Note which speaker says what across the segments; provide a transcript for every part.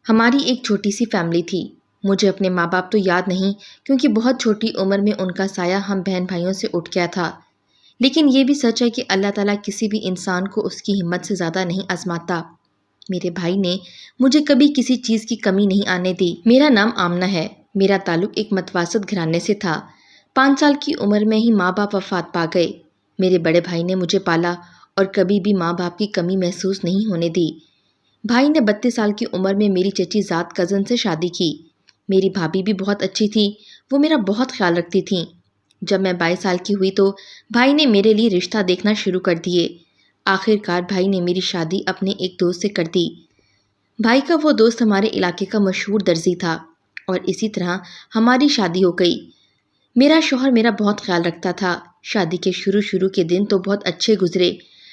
Speaker 1: ہماری ایک چھوٹی سی فیملی تھی۔ مجھے اپنے ماں باپ تو یاد نہیں کیونکہ بہت چھوٹی عمر میں ان کا سایہ ہم بہن بھائیوں سے اٹھ گیا تھا، لیکن یہ بھی سچ ہے کہ اللہ تعالیٰ کسی بھی انسان کو اس کی ہمت سے زیادہ نہیں آزماتا۔ میرے بھائی نے مجھے کبھی کسی چیز کی کمی نہیں آنے دی۔ میرا نام آمنہ ہے۔ میرا تعلق ایک متوسط گھرانے سے تھا۔ 5 سال کی عمر میں ہی ماں باپ وفات پا گئے۔ میرے بڑے بھائی نے مجھے پالا اور کبھی بھی ماں باپ کی کمی محسوس نہیں ہونے دی۔ بھائی نے 32 سال کی عمر میں میری چچی ذات کزن سے شادی کی۔ میری بھابھی بھی بہت اچھی تھی، وہ میرا بہت خیال رکھتی تھیں۔ جب میں 22 سال کی ہوئی تو بھائی نے میرے لیے رشتہ دیکھنا شروع کر دیے۔ آخر کار بھائی نے میری شادی اپنے ایک دوست سے کر دی۔ بھائی کا وہ دوست ہمارے علاقے کا مشہور درزی تھا اور اسی طرح ہماری شادی ہو گئی۔ میرا شوہر میرا بہت خیال رکھتا تھا۔ شادی کے شروع کے دن تو بہت اچھے گزرے۔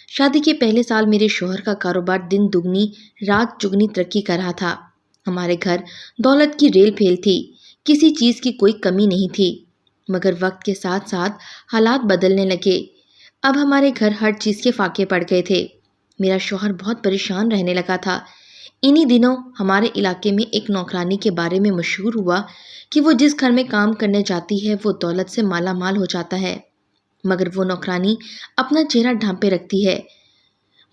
Speaker 1: شادی کے پہلے سال میرے شوہر کا کاروبار دن دگنی رات چگنی ترقی کر رہا تھا۔ ہمارے گھر دولت کی ریل پھیل تھی، کسی چیز کی کوئی کمی نہیں تھی، مگر وقت کے ساتھ ساتھ حالات بدلنے لگے۔ اب ہمارے گھر ہر چیز کے فاقے پڑ گئے تھے۔ میرا شوہر بہت پریشان رہنے لگا تھا۔ انہی دنوں ہمارے علاقے میں ایک نوکرانی کے بارے میں مشہور ہوا کہ وہ جس گھر میں کام کرنے جاتی ہے وہ دولت سے مالا مال ہو جاتا ہے، مگر وہ نوکرانی اپنا چہرہ ڈھانپے رکھتی ہے۔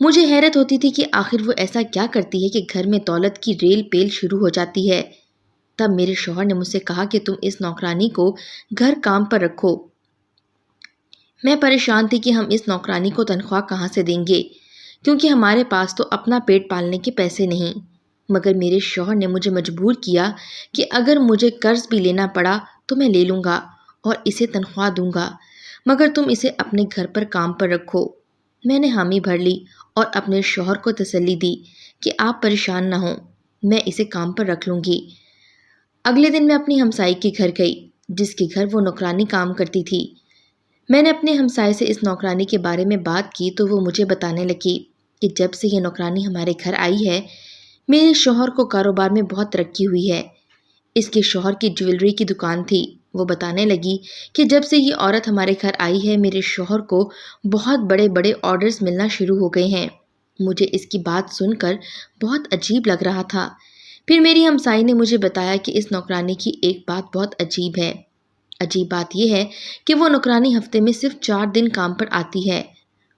Speaker 1: مجھے حیرت ہوتی تھی کہ آخر وہ ایسا کیا کرتی ہے کہ گھر میں دولت کی ریل پیل شروع ہو جاتی ہے۔ تب میرے شوہر نے مجھ سے کہا کہ تم اس نوکرانی کو گھر کام پر رکھو۔ میں پریشان تھی کہ ہم اس نوکرانی کو تنخواہ کہاں سے دیں گے، کیونکہ ہمارے پاس تو اپنا پیٹ پالنے کے پیسے نہیں۔ مگر میرے شوہر نے مجھے مجبور کیا کہ اگر مجھے قرض بھی لینا پڑا تو میں لے لوں گا اور اسے تنخواہ دوں گا، مگر تم اسے اپنے گھر پر کام پر رکھو۔ میں نے حامی بھر لی اور اپنے شوہر کو تسلی دی کہ آپ پریشان نہ ہوں، میں اسے کام پر رکھ لوں گی۔ اگلے دن میں اپنی ہمسائی کے گھر گئی جس کے گھر وہ نوکرانی کام کرتی تھی۔ میں نے اپنے ہمسائے سے اس نوکرانی کے بارے میں بات کی تو وہ مجھے بتانے لگی کہ جب سے یہ نوکرانی ہمارے گھر آئی ہے میرے شوہر کو کاروبار میں بہت ترقی ہوئی ہے۔ اس کے شوہر کی جیولری کی دکان تھی۔ وہ بتانے لگی کہ جب سے یہ عورت ہمارے گھر آئی ہے میرے شوہر کو بہت بڑے بڑے آرڈرز ملنا شروع ہو گئے ہیں۔ مجھے اس کی بات سن کر بہت عجیب لگ رہا تھا۔ پھر میری ہمسائی نے مجھے بتایا کہ اس نوکرانی کی ایک بات بہت عجیب ہے۔ عجیب بات یہ ہے کہ وہ نوکرانی ہفتے میں صرف 4 دن کام پر آتی ہے۔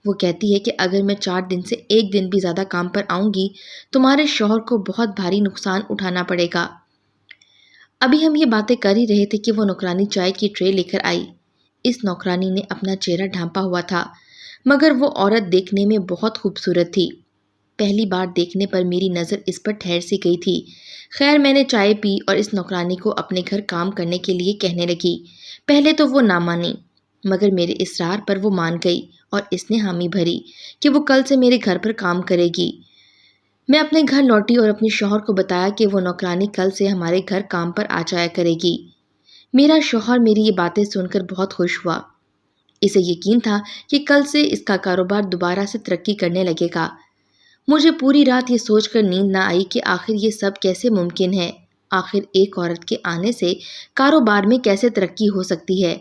Speaker 1: وہ کہتی ہے کہ اگر میں 4 دن سے 1 دن بھی زیادہ کام پر آؤں گی تمہارے شوہر کو بہت بھاری نقصان اٹھانا پڑے گا۔ ابھی ہم یہ باتیں کر ہی رہے تھے کہ وہ نوکرانی چائے کی ٹرے لے کر آئی۔ اس نوکرانی نے اپنا چہرہ ڈھانپا ہوا تھا، مگر وہ عورت دیکھنے میں بہت خوبصورت تھی۔ پہلی بار دیکھنے پر میری نظر اس پر ٹھہر سی گئی تھی۔ خیر میں نے چائے پی اور اس نوکرانی کو اپنے گھر کام کرنے کے لیے کہنے لگی۔ پہلے تو وہ نہ مانی، مگر میرے اصرار پر وہ مان گئی اور اس نے حامی بھری کہ وہ کل سے میرے گھر پر کام کرے گی۔ میں اپنے گھر لوٹی اور اپنے شوہر کو بتایا کہ وہ نوکرانی کل سے ہمارے گھر کام پر آ جایا کرے گی۔ میرا شوہر میری یہ باتیں سن کر بہت خوش ہوا۔ اسے یقین تھا کہ کل سے اس کا کاروبار دوبارہ سے ترقی کرنے لگے گا۔ مجھے پوری رات یہ سوچ کر نیند نہ آئی کہ آخر یہ سب کیسے ممکن ہے، آخر ایک عورت کے آنے سے کاروبار میں کیسے ترقی ہو سکتی ہے۔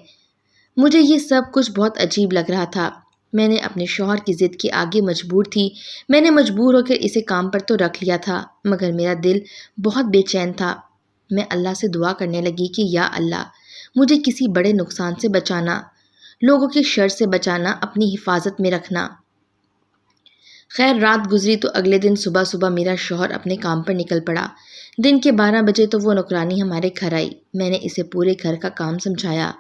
Speaker 1: مجھے یہ سب کچھ بہت عجیب لگ رہا تھا۔ میں نے اپنے شوہر کی ضد کے آگے مجبور تھی۔ میں نے مجبور ہو کر اسے کام پر تو رکھ لیا تھا، مگر میرا دل بہت بے چین تھا۔ میں اللہ سے دعا کرنے لگی کہ یا اللہ مجھے کسی بڑے نقصان سے بچانا، لوگوں کے شر سے بچانا، اپنی حفاظت میں رکھنا۔ خیر رات گزری تو اگلے دن صبح میرا شوہر اپنے کام پر نکل پڑا۔ دن کے 12 بجے تو وہ نوکرانی ہمارے گھر آئی۔ میں نے اسے پورے گھر کا کام سمجھایا۔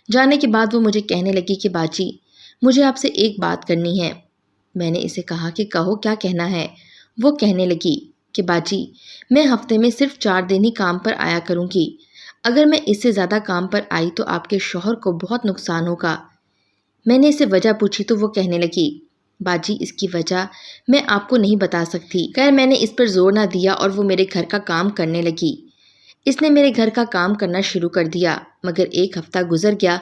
Speaker 1: جانے کے بعد وہ مجھے کہنے لگی کہ باجی مجھے آپ سے ایک بات کرنی ہے۔ میں نے اسے کہا کہ کہو کیا کہنا ہے۔ وہ کہنے لگی کہ باجی میں ہفتے میں صرف 4 دن ہی کام پر آیا کروں گی، اگر میں اس سے زیادہ کام پر آئی تو آپ کے شوہر کو بہت نقصان ہوگا۔ میں نے اسے وجہ پوچھی تو وہ کہنے لگی باجی اس کی وجہ میں آپ کو نہیں بتا سکتی۔ خیر میں نے اس پر زور نہ دیا اور وہ میرے گھر کا کام کرنے لگی۔ اس نے میرے گھر کا کام کرنا شروع کر دیا، مگر 1 ہفتہ گزر گیا،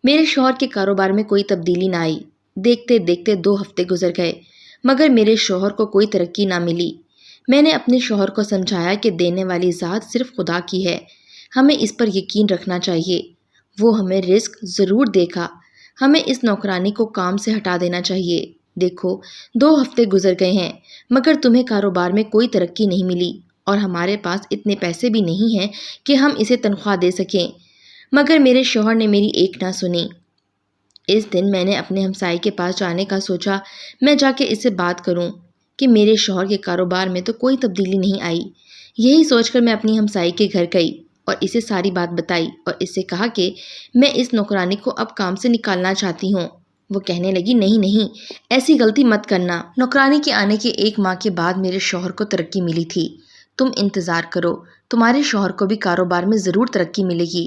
Speaker 1: میرے شوہر کے کاروبار میں کوئی تبدیلی نہ آئی۔ دیکھتے دیکھتے 2 ہفتے گزر گئے، مگر میرے شوہر کو کوئی ترقی نہ ملی۔ میں نے اپنے شوہر کو سمجھایا کہ دینے والی ذات صرف خدا کی ہے، ہمیں اس پر یقین رکھنا چاہیے، وہ ہمیں رزق ضرور دے گا، ہمیں اس نوکرانی کو کام سے ہٹا دینا چاہیے۔ دیکھو 2 ہفتے گزر گئے ہیں، مگر تمہیں کاروبار میں کوئی ترقی نہیں ملی، اور ہمارے پاس اتنے پیسے بھی نہیں ہیں کہ ہم اسے تنخواہ دے سکیں۔ مگر میرے شوہر نے میری ایک نہ سنی۔ اس دن میں نے اپنے ہمسائے کے پاس جانے کا سوچا، میں جا کے اس سے بات کروں کہ میرے شوہر کے کاروبار میں تو کوئی تبدیلی نہیں آئی۔ یہی سوچ کر میں اپنی ہمسائی کے گھر گئی اور اسے ساری بات بتائی اور اس سے کہا کہ میں اس نوکرانی کو اب کام سے نکالنا چاہتی ہوں۔ وہ کہنے لگی، نہیں نہیں، ایسی غلطی مت کرنا۔ نوکرانی کے آنے کے 1 ماہ کے بعد میرے شوہر کو ترقی ملی تھی۔ تم انتظار کرو، تمہارے شوہر کو بھی کاروبار میں ضرور ترقی ملے گی۔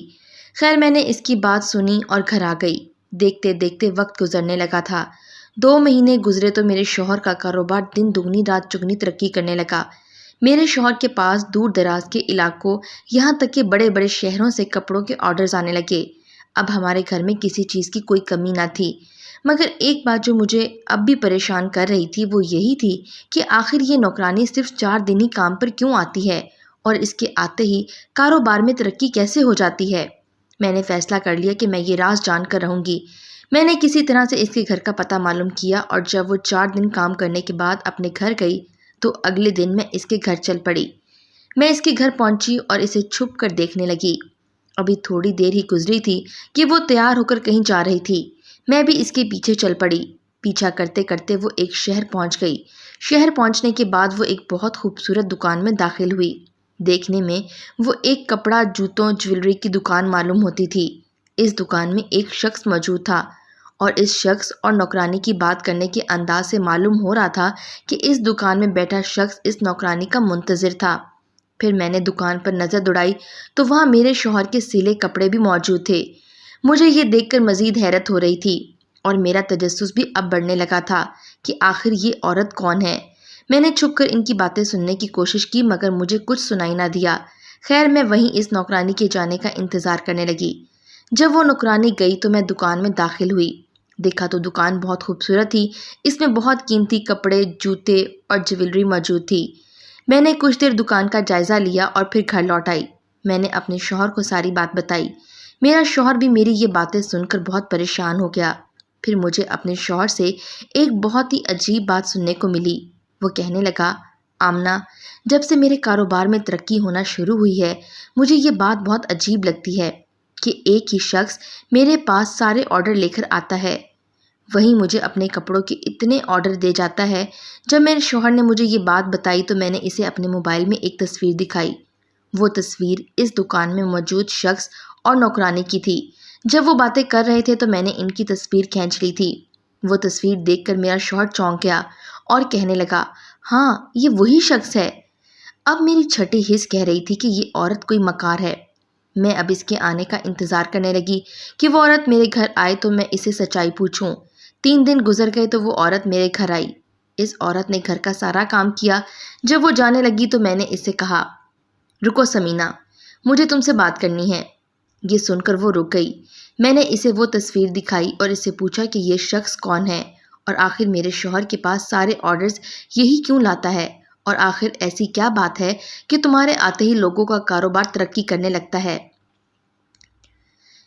Speaker 1: خیر میں نے اس کی بات سنی اور گھر آ گئی۔ دیکھتے دیکھتے وقت گزرنے لگا تھا۔ 2 مہینے گزرے تو میرے شوہر کا کاروبار دن دگنی رات چگنی ترقی کرنے لگا۔ میرے شوہر کے پاس دور دراز کے علاقوں، یہاں تک کہ بڑے بڑے شہروں سے کپڑوں کے آرڈرز آنے لگے۔ اب ہمارے گھر میں کسی چیز کی کوئی کمی نہ تھی۔ مگر ایک بات جو مجھے اب بھی پریشان کر رہی تھی وہ یہی تھی کہ آخر یہ نوکرانی صرف 4 دن ہی کام پر کیوں آتی ہے اور اس کے آتے ہی کاروبار میں ترقی کیسے ہو جاتی ہے۔ میں نے فیصلہ کر لیا کہ میں یہ راز جان کر رہوں گی۔ میں نے کسی طرح سے اس کے گھر کا پتہ معلوم کیا اور جب وہ 4 دن کام کرنے کے بعد اپنے گھر گئی تو اگلے دن میں اس کے گھر چل پڑی۔ میں اس کے گھر پہنچی اور اسے چھپ کر دیکھنے لگی۔ ابھی تھوڑی دیر ہی گزری تھی کہ وہ تیار ہو کر کہیں جا رہی تھی۔ میں بھی اس کے پیچھے چل پڑی۔ پیچھا کرتے کرتے وہ ایک شہر پہنچ گئی۔ شہر پہنچنے کے بعد وہ ایک بہت خوبصورت دکان میں داخل ہوئی۔ دیکھنے میں وہ ایک کپڑا، جوتوں، جویلری کی دکان معلوم ہوتی تھی۔ اس دکان میں ایک شخص موجود تھا اور اس شخص اور نوکرانی کی بات کرنے کے انداز سے معلوم ہو رہا تھا کہ اس دکان میں بیٹھا شخص اس نوکرانی کا منتظر تھا۔ پھر میں نے دکان پر نظر دوڑائی تو وہاں میرے شوہر کے سلے کپڑے بھی موجود تھے۔ مجھے یہ دیکھ کر مزید حیرت ہو رہی تھی اور میرا تجسس بھی اب بڑھنے لگا تھا کہ آخر یہ عورت کون ہے۔ میں نے چھپ کر ان کی باتیں سننے کی کوشش کی مگر مجھے کچھ سنائی نہ دیا۔ خیر میں وہیں اس نوکرانی کے جانے کا انتظار کرنے لگی۔ جب وہ نوکرانی گئی تو میں دکان میں داخل ہوئی۔ دیکھا تو دکان بہت خوبصورت تھی۔ اس میں بہت قیمتی کپڑے، جوتے اور جویلری موجود تھی۔ میں نے کچھ دیر دکان کا جائزہ لیا اور پھر گھر لوٹ آئی۔ میں نے اپنے شوہر کو ساری بات بتائی۔ میرا شوہر بھی میری یہ باتیں سن کر بہت پریشان ہو گیا۔ پھر مجھے اپنے شوہر سے ایک بہت ہی عجیب بات سننے کو ملی۔ وہ کہنے لگا، آمنہ، جب سے میرے کاروبار میں ترقی ہونا شروع ہوئی ہے مجھے یہ بات بہت عجیب لگتی ہے کہ ایک ہی شخص میرے پاس سارے آرڈر لے کر آتا ہے، وہیں مجھے اپنے کپڑوں کے اتنے آرڈر دے جاتا ہے۔ جب میرے شوہر نے مجھے یہ بات بتائی تو میں نے اسے اپنے موبائل میں ایک تصویر دکھائی۔ وہ تصویر اس دکان میں موجود شخص اور نوکرانی کی تھی۔ جب وہ باتیں کر رہے تھے تو میں نے ان کی تصویر کھینچ لی تھی۔ وہ تصویر دیکھ کر میرا شوہر چونک گیا اور کہنے لگا، ہاں یہ وہی شخص ہے۔ اب میری چھٹی حس کہہ رہی تھی کہ یہ عورت کوئی مکار ہے۔ میں اب اس کے آنے کا انتظار کرنے لگی کہ وہ عورت میرے گھر آئے تو میں اسے سچائی پوچھوں۔ 3 دن گزر گئے تو وہ عورت میرے گھر آئی۔ اس عورت نے گھر کا سارا کام کیا۔ جب وہ جانے لگی تو میں نے اس سے کہا، رکو سمینہ، مجھے تم سے بات کرنی ہے۔ یہ سن کر وہ رک گئی۔ میں نے اسے وہ تصویر دکھائی اور اس سے پوچھا کہ یہ شخص کون ہے اور آخر میرے شوہر کے پاس سارے آرڈرز یہی کیوں لاتا ہے اور آخر ایسی کیا بات ہے کہ تمہارے آتے ہی لوگوں کا کاروبار ترقی کرنے لگتا ہے۔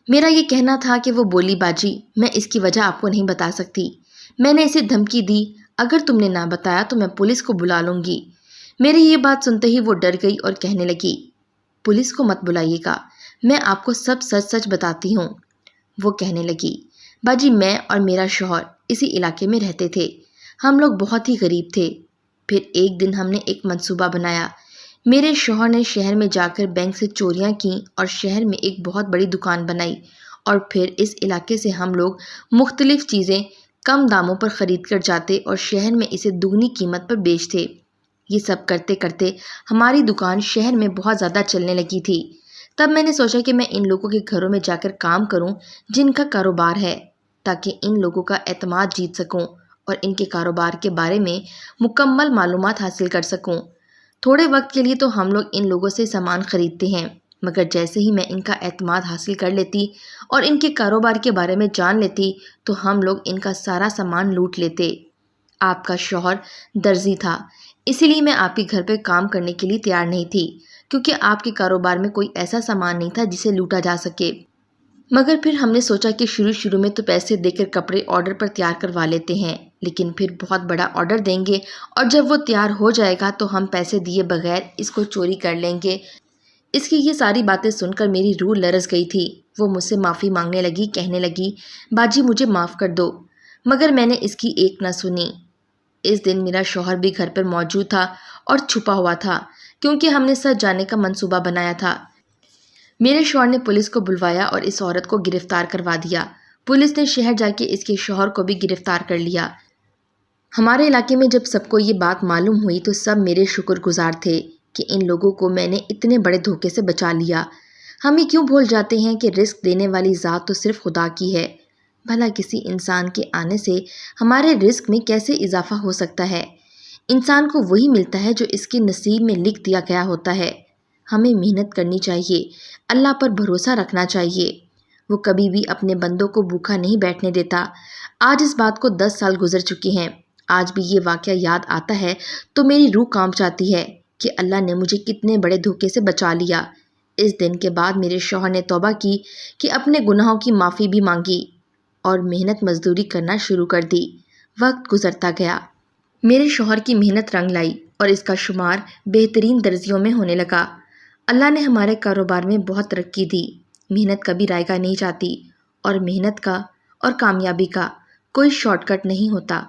Speaker 1: میرا یہ کہنا تھا کہ وہ بولی، باجی میں اس کی وجہ آپ کو نہیں بتا سکتی۔ میں نے اسے دھمکی دی، اگر تم نے نہ بتایا تو میں پولیس کو بلا لوں گی۔ میری یہ بات سنتے ہی وہ ڈر گئی اور کہنے لگی، پولیس کو مت بلائیے گا، میں آپ کو سب سچ سچ بتاتی ہوں۔ وہ کہنے لگی، باجی میں اور میرا شوہر اسی علاقے میں رہتے تھے، ہم لوگ بہت ہی غریب تھے۔ پھر ایک دن ہم نے ایک منصوبہ بنایا۔ میرے شوہر نے شہر میں جا کر بینک سے چوریاں کیں اور شہر میں ایک بہت بڑی دکان بنائی اور پھر اس علاقے سے ہم لوگ مختلف چیزیں کم داموں پر خرید کر جاتے اور شہر میں اسے دگنی قیمت پر بیچتے۔ یہ سب کرتے کرتے ہماری دکان شہر میں بہت زیادہ چلنے لگی تھی۔ تب میں نے سوچا کہ میں ان لوگوں کے گھروں میں جا کر کام کروں جن کا کاروبار ہے، تاکہ ان لوگوں کا اعتماد جیت سکوں اور ان کے کاروبار کے بارے میں مکمل معلومات حاصل کر سکوں۔ تھوڑے وقت کے لیے تو ہم لوگ ان لوگوں سے سامان خریدتے ہیں، مگر جیسے ہی میں ان کا اعتماد حاصل کر لیتی اور ان کے کاروبار کے بارے میں جان لیتی تو ہم لوگ ان کا سارا سامان لوٹ لیتے۔ آپ کا شوہر درزی تھا، اسی لیے میں آپ کے گھر پہ کام کرنے کے لیے تیار نہیں تھی، کیونکہ آپ کے کاروبار میں کوئی ایسا سامان نہیں تھا جسے لوٹا جا سکے۔ مگر پھر ہم نے سوچا کہ شروع میں تو پیسے دے کر کپڑے آرڈر پر تیار کروا لیتے ہیں، لیکن پھر بہت بڑا آرڈر دیں گے اور جب وہ تیار ہو جائے گا تو ہم پیسے دیے بغیر اس کو چوری کر لیں گے۔ اس کی یہ ساری باتیں سن کر میری روح لرز گئی تھی۔ وہ مجھ سے معافی مانگنے لگی، کہنے لگی، باجی مجھے معاف کر دو، مگر میں نے اس کی ایک نہ سنی۔ اس دن میرا شوہر بھی گھر پر موجود تھا اور چھپا ہوا تھا، کیونکہ ہم نے سچ جانے کا منصوبہ بنایا تھا۔ میرے شوہر نے پولیس کو بلوایا اور اس عورت کو گرفتار کروا دیا۔ پولیس نے شہر جا کے اس کے شوہر کو بھی گرفتار کر لیا۔ ہمارے علاقے میں جب سب کو یہ بات معلوم ہوئی تو سب میرے شکر گزار تھے کہ ان لوگوں کو میں نے اتنے بڑے دھوکے سے بچا لیا۔ ہم یہ کیوں بھول جاتے ہیں کہ رزق دینے والی ذات تو صرف خدا کی ہے؟ بھلا کسی انسان کے آنے سے ہمارے رزق میں کیسے اضافہ ہو سکتا ہے؟ انسان کو وہی ملتا ہے جو اس کے نصیب میں لکھ دیا گیا ہوتا ہے۔ ہمیں محنت کرنی چاہیے، اللہ پر بھروسہ رکھنا چاہیے۔ وہ کبھی بھی اپنے بندوں کو بھوکا نہیں بیٹھنے دیتا۔ آج اس بات کو 10 سال گزر چکے ہیں، آج بھی یہ واقعہ یاد آتا ہے تو میری روح کانپ جاتی ہے کہ اللہ نے مجھے کتنے بڑے دھوکے سے بچا لیا۔ اس دن کے بعد میرے شوہر نے توبہ کی کہ اپنے گناہوں کی معافی بھی مانگی اور محنت مزدوری کرنا شروع کر دی۔ وقت گزرتا گیا، میرے شوہر کی محنت رنگ لائی اور اس کا شمار بہترین درجیوں میں ہونے لگا۔ اللہ نے ہمارے کاروبار میں بہت ترقی دی۔ محنت کبھی رائیگاں نہیں جاتی اور محنت کا اور کامیابی کا کوئی شارٹ کٹ نہیں ہوتا۔